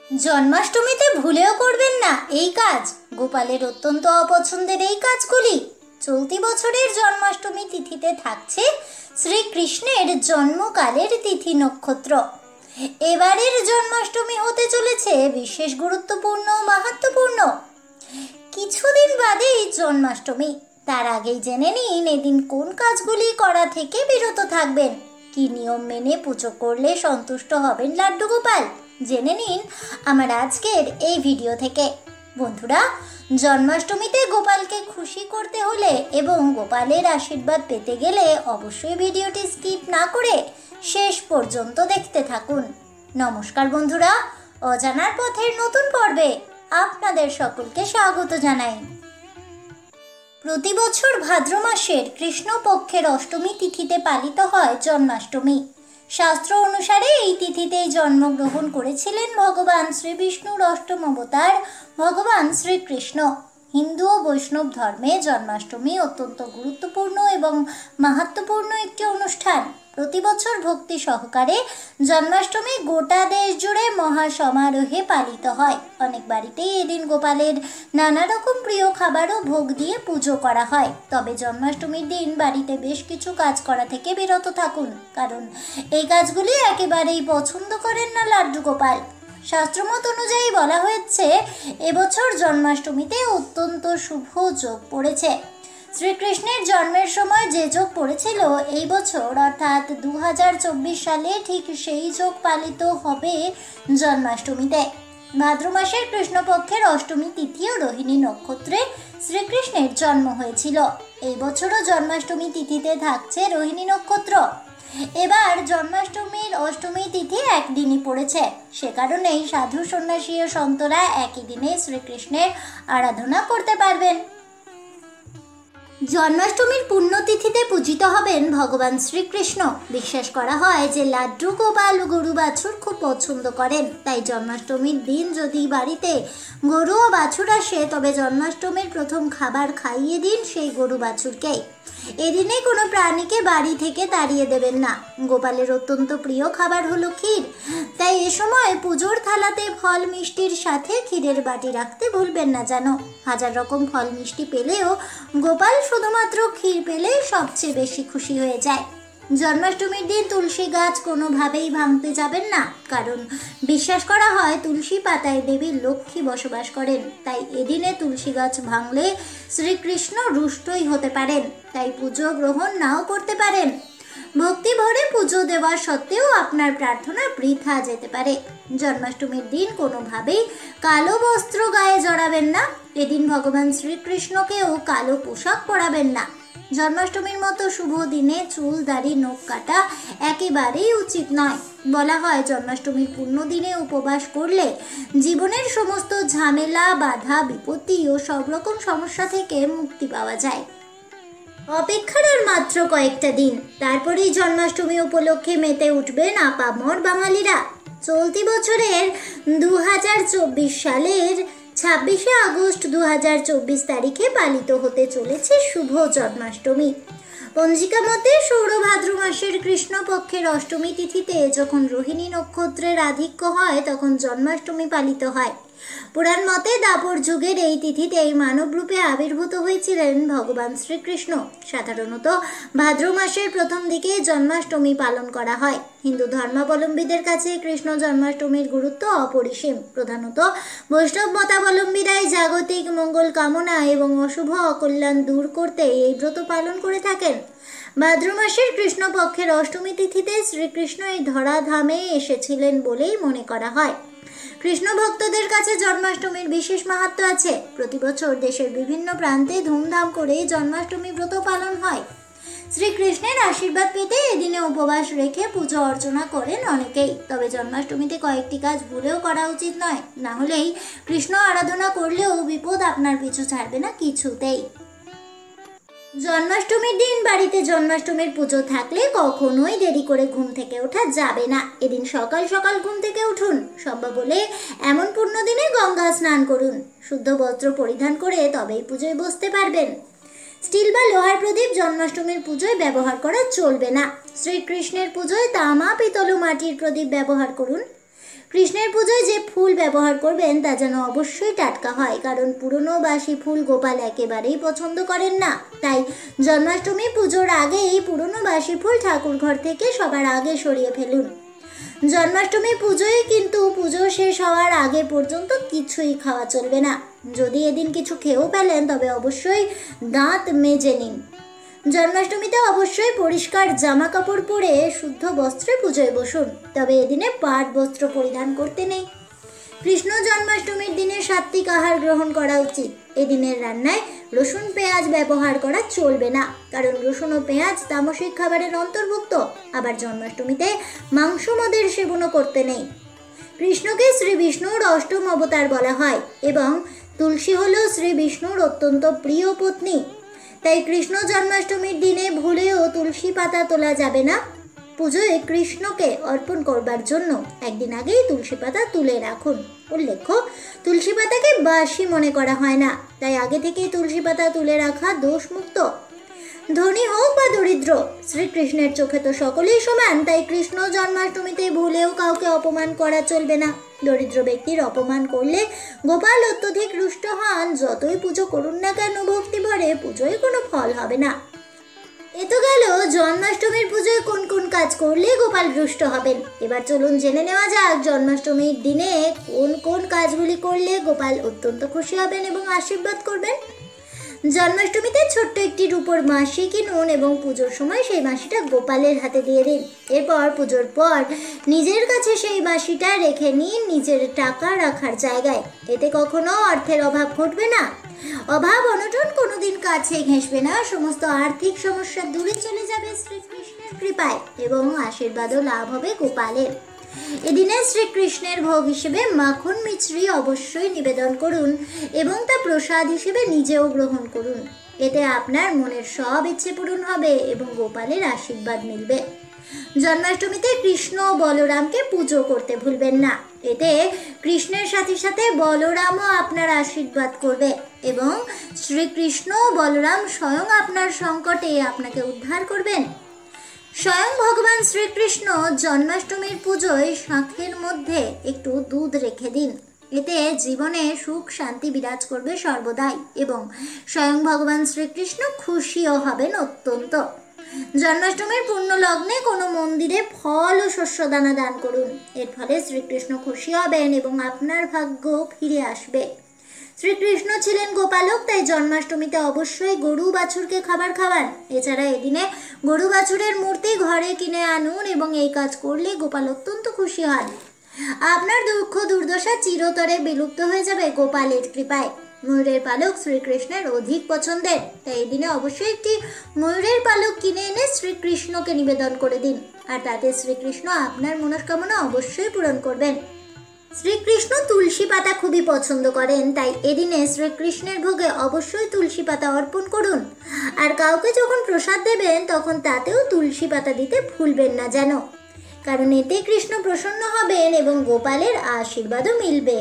জন্মাষ্টমীতে ভুলেও করবেন না এই কাজ। গোপালের অত্যন্ত অপছন্দের এই কাজগুলি। চলতি বছরের জন্মাষ্টমী তিথিতে থাকছে শ্রীকৃষ্ণের জন্মকালের তিথি নক্ষত্র। এবারের জন্মাষ্টমী হতে চলেছে বিশেষ গুরুত্বপূর্ণ ও মাহাত্ম্যপূর্ণ। কিছুদিন বাদেই জন্মাষ্টমী। তার আগেই জেনে নিন এদিন কোন কাজগুলি করা থেকে বিরত থাকবেন, কি নিয়ম মেনে পুজো করলে সন্তুষ্ট হবেন লাড্ডু গোপাল। জেনে নিন আমার আজকের এই ভিডিও থেকে। বন্ধুরা, জন্মাষ্টমীতে গোপালকে খুশি করতে হলে এবং গোপালের আশীর্বাদ পেতে গেলে অবশ্যই ভিডিওটি স্কিপ না করে শেষ পর্যন্ত দেখতে থাকুন। নমস্কার বন্ধুরা, অজানার পথের নতুন পর্বে আপনাদের সকলকে স্বাগত জানাই। প্রতি বছর ভাদ্র মাসের কৃষ্ণপক্ষের অষ্টমী তিথিতে পালিত হয় জন্মাষ্টমী। শাস্ত্র অনুসারে এই তিথিতেই জন্মগ্রহণ করেছিলেন ভগবান শ্রীবিষ্ণুর অষ্টম অবতার ভগবান শ্রীকৃষ্ণ। হিন্দু ও বৈষ্ণব ধর্মে জন্মাষ্টমী অত্যন্ত গুরুত্বপূর্ণ এবং মাহাত্ম্যপূর্ণ একটি অনুষ্ঠান। প্রতি বছর ভক্তি সহকারে জন্মাষ্টমী গোটা দেশ জুড়ে মহা সমারোহে পালিত হয়। অনেক বাড়িতেই এদিন গোপালের নানা রকম প্রিয় খাবারও ভোগ দিয়ে পুজো করা হয়। তবে জন্মাষ্টমীর দিন বাড়িতে বেশ কিছু কাজ করা থেকে বিরত থাকুন, কারণ এই কাজগুলি একেবারেই পছন্দ করেন না লাড্ডু গোপাল। শাস্ত্রমত অনুযায়ী বলা হয়েছে এবছর জন্মাষ্টমীতে অত্যন্ত শুভ যোগ পড়েছে। শ্রীকৃষ্ণের জন্মের সময় যে যোগ পড়েছিল এই বছর অর্থাৎ 2024 সালে ঠিক সেই যোগ পালিত হবে জন্মাষ্টমীতে। ভাদ্র মাসের কৃষ্ণপক্ষের অষ্টমী তিথি ও রোহিণী নক্ষত্রে শ্রীকৃষ্ণের জন্ম হয়েছিল। এই বছরও জন্মাষ্টমী তিথিতে থাকছে রোহিণী নক্ষত্র। এবার জন্মাষ্টমীর অষ্টমী তিথি একদিনই পড়েছে, সে কারণেই সাধু সন্ন্যাসী ও সন্তরা একই দিনে শ্রীকৃষ্ণের আরাধনা করতে পারবেন। জন্মাষ্টমীর পুণ্যতিথিতে পূজিত হবেন ভগবান শ্রীকৃষ্ণ। বিশ্বাস করা হয় যে লাড্ডু গোপাল গরু বাছুর খুব পছন্দ করেন, তাই জন্মাষ্টমীর দিন যদি বাড়িতে গরু ও বাছুর আসে তবে জন্মাষ্টমীর প্রথম খাবার খাইয়ে দিন সেই গরু বাছুরকে। এদিনে কোনো প্রাণীকে বাড়ি থেকে তাড়িয়ে দেবেন না। গোপালের অত্যন্ত প্রিয় খাবার হলো ক্ষীর, তাই এ সময় পুজোর থালাতে ফল মিষ্টির সাথে ক্ষীরের বাটি রাখতে ভুলবেন না যেন। হাজার রকম ফল মিষ্টি পেলেও গোপাল শুধুমাত্র ক্ষীর পেলে সবচেয়ে বেশি খুশি হয়ে যায়। জন্মাষ্টমীর দিন তুলসী গাছ কোনোভাবেই ভাঙতে যাবেন না, কারণ বিশ্বাস করা হয় তুলসী পাতায় দেবী লক্ষ্মী বসবাস করেন। তাই এদিনে তুলসী গাছ ভাঙলে শ্রীকৃষ্ণ রুষ্টই হতে পারেন, তাই পুজো গ্রহণ নাও করতে পারেন। ভক্তি ভরে পুজো দেওয়া সত্ত্বেও আপনার প্রার্থনা বৃথা যেতে পারে। জন্মাষ্টমীর দিন কোনোভাবেই কালো বস্ত্র গায়ে জড়াবেন না। এদিন ভগবান শ্রীকৃষ্ণকেও কালো পোশাক পরাবেন না। জন্মাষ্টমীর মতো শুভ দিনে চুল দাড়ি নখ কাটা একেবারেই উচিত নয়। বলা হয় জন্মাষ্টমীর পূর্ণ দিনে উপবাস করলে জীবনের সমস্ত ঝামেলা বাধা বিপত্তি ও সব রকম সমস্যা থেকে মুক্তি পাওয়া যায়। অপেক্ষার আর মাত্র কয়েকটা দিন, তারপরেই জন্মাষ্টমী উপলক্ষে মেতে উঠবেন আপামর বাঙালিরা। চলতি বছরের 2024 সালের 26শে আগস্ট 2024 তারিখে পালিত হতে চলেছে শুভ জন্মাষ্টমী। পঞ্জিকা মতে সৌর ভাদ্র মাসের কৃষ্ণপক্ষের অষ্টমী তিথিতে যখন রোহিণী নক্ষত্রের আধিক্য হয় তখন জন্মাষ্টমী পালিত হয়। পুরাণ মতে দাপর যুগের এই তিথিতেই মানবরূপে আবির্ভূত হয়েছিলেন ভগবান শ্রীকৃষ্ণ। সাধারণত ভাদ্র মাসের প্রথম দিকে জন্মাষ্টমী পালন করা হয়। হিন্দু ধর্মাবলম্বীদের কাছে কৃষ্ণ জন্মাষ্টমীর গুরুত্ব অপরিসীম। প্রধানত বৈষ্ণব মতাবলম্বীরাই জাগতিক মঙ্গল কামনা এবং অশুভ অকল্যাণ দূর করতে এই ব্রত পালন করে থাকেন। ভাদ্র মাসের কৃষ্ণপক্ষের অষ্টমী তিথিতে শ্রীকৃষ্ণ এই ধরাধামে এসেছিলেন বলেই মনে করা হয়। কৃষ্ণ ভক্তদের কাছে জন্মাষ্টমীর বিশেষ মাহাত্ম্য আছে। প্রতি বছর দেশের বিভিন্ন প্রান্তে ধুমধাম করে জন্মাষ্টমী ব্রত পালন হয়। শ্রীকৃষ্ণের আশীর্বাদ পেতে এদিনে উপবাস রেখে পুজো অর্চনা করেন অনেকেই। তবে জন্মাষ্টমীতে কয়েকটি কাজ ভুলেও করা উচিত নয়, না হলেই কৃষ্ণ আরাধনা করলেও বিপদ আপনার পিছু ছাড়বে না কিছুতেই। জন্মাষ্টমীর দিন বাড়িতে জন্মাষ্টমীর পুজো থাকলে কখনোই দেরি করে ঘুম থেকে ওঠা যাবে না। এদিন সকাল সকাল ঘুম থেকে উঠুন। সম্ভব হলে এমন পূর্ণ দিনে গঙ্গা স্নান করুন। শুদ্ধ বস্ত্র পরিধান করে তবেই পুজোয় বসতে পারবেন। স্টিল বা লোহার প্রদীপ জন্মাষ্টমীর পুজোয় ব্যবহার করা চলবে না। শ্রীকৃষ্ণের পুজোয় তামা পিতল ও মাটির প্রদীপ ব্যবহার করুন। কৃষ্ণের পুজোয় যে ফুল ব্যবহার করবেন তা যেন অবশ্যই টাটকা হয়, কারণ পুরনো বাসি ফুল গোপাল একেবারেই পছন্দ করেন না। তাই জন্মাষ্টমী পুজোর আগেই পুরনো বাসি ফুল ঠাকুর ঘর থেকে সবার আগে সরিয়ে ফেলুন। জন্মাষ্টমী পুজোয় কিন্তু পুজো শেষ হওয়ার আগে পর্যন্ত কিছুই খাওয়া চলবে না। যদি এদিন কিছু খেয়েও ফেলেন তবে অবশ্যই দাঁত মেজে নিন। জন্মাষ্টমীতে অবশ্যই পরিষ্কার জামা কাপড় পরে শুদ্ধ বস্ত্রে পুজোয় বসুন, তবে এদিনে পাট বস্ত্র পরিধান করতে নেই। কৃষ্ণ জন্মাষ্টমীর দিনে সাত্ত্বিক আহার গ্রহণ করা উচিত। এদিনের রান্নায় রসুন পেঁয়াজ ব্যবহার করা চলবে না, কারণ রসুন ও পেঁয়াজ তামসিক খাবারের অন্তর্ভুক্ত। আবার জন্মাষ্টমীতে মাংস মদের সেবনও করতে নেই। কৃষ্ণকে শ্রী বিষ্ণুর অষ্টম অবতার বলা হয় এবং তুলসী হল শ্রী বিষ্ণুর অত্যন্ত প্রিয় পত্নী। তাই কৃষ্ণ জন্মাষ্টমীর দিনে ভুলেও তুলসী পাতা তোলা যাবে না। পুজোয় কৃষ্ণকে অর্পণ করবার জন্য একদিন আগেই তুলসী পাতা তুলে রাখুন। উল্লেখ্য, তুলসী পাতাকে বাসি মনে করা হয় না, তাই আগে থেকেই তুলসী পাতা তুলে রাখা দোষমুক্ত। ধনী হোক বা দরিদ্র, শ্রীকৃষ্ণের চোখে তো সকলেই সমান। তাই কৃষ্ণ জন্মাষ্টমীতে ভুলেও কাউকে অপমান করা চলবে না। দরিদ্র ব্যক্তির অপমান করলে গোপাল অত্যধিক রুষ্ট হন। যতই পুজো করুন না কেন ভক্তি ভরে, পুজোয় কোনো ফল হবে না। এ তো গেল জন্মাষ্টমীর পুজোয় কোন কোন কাজ করলে গোপাল রুষ্ট হবেন। এবার চলুন জেনে নেওয়া যাক জন্মাষ্টমীর দিনে কোন কোন কাজগুলি করলে গোপাল অত্যন্ত খুশি হবেন এবং আশীর্বাদ করবেন। জন্মাষ্টমীতে ছোট্ট একটি রূপোর মাসি কিনুন এবং পুজোর সময় সেই মাসিটা গোপালের হাতে দিয়ে দিন। এরপর পুজোর পর নিজের কাছে সেই মাসিটা রেখে নিন নিজের টাকা রাখার জায়গায়। এতে কখনো অর্থের অভাব ঘটবে না। অভাব অনটন কোনোদিন কাছে ঘেঁষবে না। সমস্ত আর্থিক সমস্যা দূরে চলে যাবে শ্রীকৃষ্ণের কৃপায় এবং আশীর্বাদও লাভ হবে গোপালের। এদিনে শ্রীকৃষ্ণের ভোগ হিসেবে মাখন মিছরি অবশ্যই নিবেদন করুন এবং তা প্রসাদ হিসেবে নিজেও গ্রহণ করুন। এতে আপনার মনের সব ইচ্ছে পূরণ হবে এবং গোপালের আশীর্বাদ মিলবে। জন্মাষ্টমীতে কৃষ্ণ ও বলরামকে পুজো করতে ভুলবেন না। এতে কৃষ্ণের সাথে সাথে বলরামও আপনার আশীর্বাদ করবে এবং শ্রীকৃষ্ণ ও বলরাম স্বয়ং আপনার সংকটে আপনাকে উদ্ধার করবেন। স্বয়ং ভগবান শ্রীকৃষ্ণ জন্মাষ্টমীর পুজোয় শাঁখের মধ্যে একটু দুধ রেখে দিন। এতে জীবনে সুখ শান্তি বিরাজ করবে সর্বদাই এবং স্বয়ং ভগবান শ্রীকৃষ্ণ খুশিও হবেন অত্যন্ত। জন্মাষ্টমীর পূর্ণ লগ্নে কোনো মন্দিরে ফল ও শস্যদানা দান করুন। এর ফলে শ্রীকৃষ্ণ খুশি হবেন এবং আপনার ভাগ্য ফিরে আসবে। শ্রীকৃষ্ণ ছিলেন গোপালক, তাই জন্মাষ্টমীতে অবশ্যই গরু বাছুরকে খাবার খাওয়ান। এছাড়া এদিনে গরু বাছুরের মূর্তি ঘরে কিনে আনুন এবং এই কাজ করলে গোপাল অত্যন্ত খুশি হন। আপনার দুঃখ দুর্দশা চিরতরে বিলুপ্ত হয়ে যাবে গোপালের কৃপায়। ময়ূরের পালক শ্রীকৃষ্ণের অধিক পছন্দের, তাই এই দিনে অবশ্যই একটি ময়ূরের পালক কিনে এনে শ্রীকৃষ্ণকে নিবেদন করে দিন, আর তাতে শ্রীকৃষ্ণ আপনার মনস্কামনা অবশ্যই পূরণ করবেন। শ্রীকৃষ্ণ তুলসী পাতা খুবই পছন্দ করেন, তাই এদিনে শ্রীকৃষ্ণের ভোগে অবশ্যই তুলসী পাতা অর্পণ করুন। আর কাউকে যখন প্রসাদ দেবেন তখন তাতেও তুলসী পাতা দিতে ভুলবেন না যেন, কারণ এতে কৃষ্ণ প্রসন্ন হবেন এবং গোপালের আশীর্বাদও মিলবে।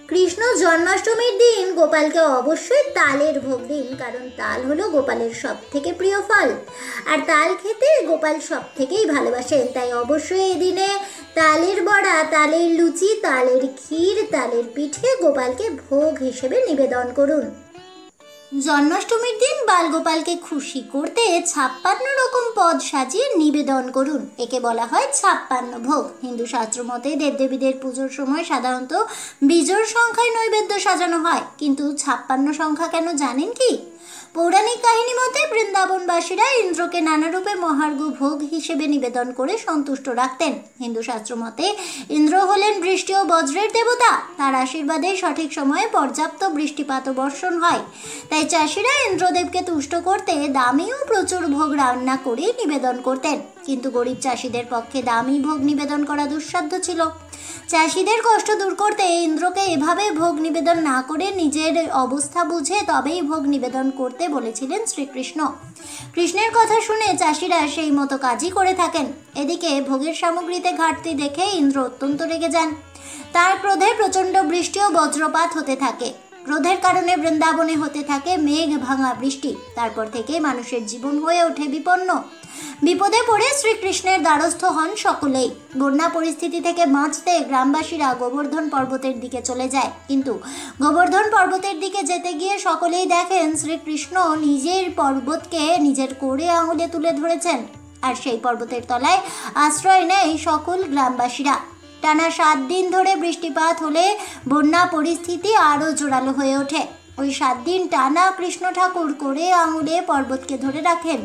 কৃষ্ণ জন্মাষ্টমীর দিন গোপালকে অবশ্যই তালের ভোগ দিন, কারণ তাল হলো গোপালের সব থেকে প্রিয় ফল আর তাল খেতে গোপাল সব থেকেই ভালোবাসেন। তাই অবশ্যই এদিনে তালের বড়া, তালের লুচি, তালের ক্ষীর, তালের পিঠে গোপালকে ভোগ হিসেবে নিবেদন করুন। জন্মাষ্টমীর দিন বালগোপালকে খুশি করতে 56 রকম পদ সাজিয়ে নিবেদন করুন। একে বলা হয় 56 ভোগ। হিন্দু শাস্ত্র মতে দেবদেবীদের পুজোর সময় সাধারণত বিজোড় সংখ্যায় নৈবেদ্য সাজানো হয়, কিন্তু 56 সংখ্যা কেন জানেন কি? পৌরাণিক কাহিনী মতে বৃন্দাবনবাসীরা ইন্দ্রকে নানা রূপে মহার্ঘ ভোগ হিসেবে নিবেদন করে সন্তুষ্ট রাখতেন। হিন্দু শাস্ত্র মতে ইন্দ্র হলেন বৃষ্টি ও বজ্রের দেবতা। তার আশীর্বাদে সঠিক সময়ে পর্যাপ্ত বৃষ্টিপাত ও বর্ষণ হয়। তাই চাষিরা ইন্দ্রদেবকে তুষ্ট করতে দামি ও প্রচুর ভোগ রান্না করে নিবেদন করতেন, কিন্তু গরিব চাষিদের পক্ষে দামি ভোগ নিবেদন করা দুঃসাধ্য ছিল। চাষিদের কষ্ট দূর করতে ইন্দ্রকে এভাবে ভোগ নিবেদন না করে নিজের অবস্থা বুঝে তবেই ভোগ নিবেদন করতে বলেছিলেন শ্রীকৃষ্ণ। কৃষ্ণের কথা শুনে চাষিরা সেই মতো কাজই করে থাকেন। এদিকে ভোগের সামগ্রীতে ঘাটতি দেখে ইন্দ্র অত্যন্ত রেগে যান। তার ক্রোধে প্রচণ্ড বৃষ্টি ও বজ্রপাত হতে থাকে। ক্রোধের কারণে বৃন্দাবনে হতে থাকে মেঘ ভাঙা বৃষ্টি। তারপর থেকে মানুষের জীবন হয়ে ওঠে বিপন্ন। বিপদে পড়ে শ্রীকৃষ্ণের দ্বারস্থ হন সকলেই। বন্যা পরিস্থিতি থেকে বাঁচতে গ্রামবাসীরা গোবর্ধন পর্বতের দিকে চলে যায়, কিন্তু গোবর্ধন পর্বতের দিকে যেতে গিয়ে সকলেই দেখেন শ্রীকৃষ্ণ নিজের পর্বতকে নিজের কোড়ে আঙুলে তুলে ধরেছেন, আর সেই পর্বতের তলায় আশ্রয় নেয় সকল গ্রামবাসীরা। টানা 7 দিন ধরে বৃষ্টিপাত হলে বন্যা পরিস্থিতি আরও জোরালো হয়ে ওঠে। ওই 7 দিন টানা কৃষ্ণ ঠাকুর কোড়ে আঙুলে পর্বতকে ধরে রাখেন।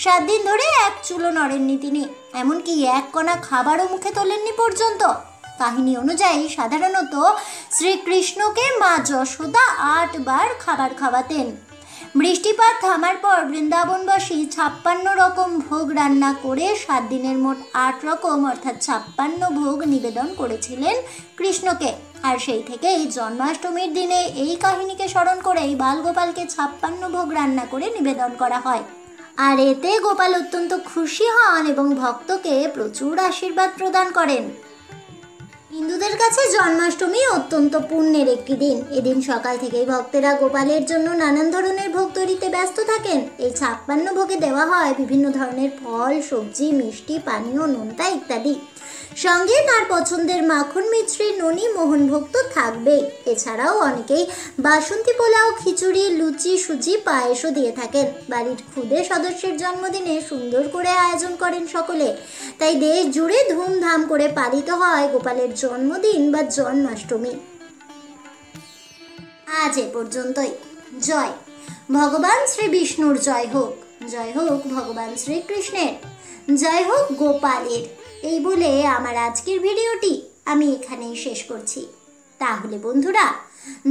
7 দিন ধরে এক চুলো নড়েননি তিনি, এমনকি এক কণা খাবারও মুখে তোলেননি পর্যন্ত। কাহিনী অনুযায়ী সাধারণত শ্রীকৃষ্ণকে মা যশোদা 8 বার খাবার খাওয়াতেন। বৃষ্টিপাত থামার পর বৃন্দাবনবাসী 56 রকম ভোগ রান্না করে 7 দিনের মোট 8 রকম অর্থাৎ 56 ভোগ নিবেদন করেছিলেন কৃষ্ণকে। আর সেই থেকেই জন্মাষ্টমীর দিনে এই কাহিনীকে স্মরণ করেই বালগোপালকে 56 ভোগ রান্না করে নিবেদন করা হয়। আর এতে গোপাল অত্যন্ত খুশি হন এবং ভক্তকে প্রচুর আশীর্বাদ প্রদান করেন। হিন্দুদের কাছে জন্মাষ্টমী অত্যন্ত পুণ্যের একটি দিন। এদিন সকাল থেকেই ভক্তেরা গোপালের জন্য নানান ধরনের ভোগ তৈরিতে ব্যস্ত থাকেন। এই 56 ভোগে দেওয়া হয় বিভিন্ন ধরনের ফল, সবজি, মিষ্টি, পানীয়, নোনতা ইত্যাদি। সঙ্গে তার পছন্দের মাখন মিছরি, ননি, মোহনভোগ তো থাকবেই। এছাড়াও অনেকেই বাসন্তী পোলাও, খিচুড়ি, লুচি, সুজি, পায়েসও দিয়ে থাকেন। বাড়ির ক্ষুদে সদস্যের জন্মদিনে সুন্দর করে আয়োজন করেন সকলে। তাই দেশ জুড়ে ধুমধাম করে পালিত হয় গোপালের জন্মদিন বা জন্মাষ্টমী। আজ এ পর্যন্তই। জয় ভগবান শ্রী বিষ্ণুর জয় হোক, জয় হোক ভগবান শ্রীকৃষ্ণের, জয় হোক গোপালের। এই বলে আমার আজকের ভিডিওটি আমি এখানেই শেষ করছি। তাহলে বন্ধুরা,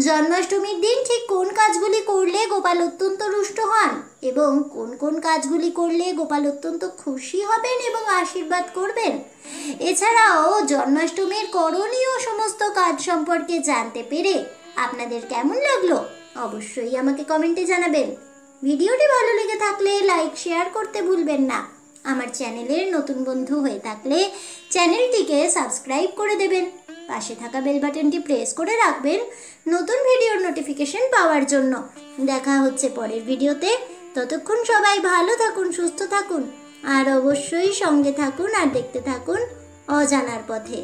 জন্মাষ্টমীর দিন ঠিক কোন কাজগুলি করলে গোপাল অত্যন্ত রুষ্ট হন এবং কোন কোন কাজগুলি করলে গোপাল অত্যন্ত খুশি হবেন এবং আশীর্বাদ করবেন, এছাড়াও জন্মাষ্টমীর করণীয় সমস্ত কাজ সম্পর্কে জানতে পেরে আপনাদের কেমন লাগলো অবশ্যই আমাকে কমেন্টে জানাবেন। ভিডিওটি ভালো লেগে থাকলে লাইক, শেয়ার করতে ভুলবেন না। আমার চ্যানেলের নতুন বন্ধু হয়ে থাকলে চ্যানেলটিকে সাবস্ক্রাইব করে দেবেন। পাশে থাকা বেল বাটনটি প্রেস করে রাখবেন নতুন ভিডিওর নোটিফিকেশন পাওয়ার জন্য। দেখা হচ্ছে পরের ভিডিওতে। ততক্ষণ সবাই ভালো থাকুন, সুস্থ থাকুন, আর অবশ্যই সঙ্গে থাকুন আর দেখতে থাকুন অজানার পথে।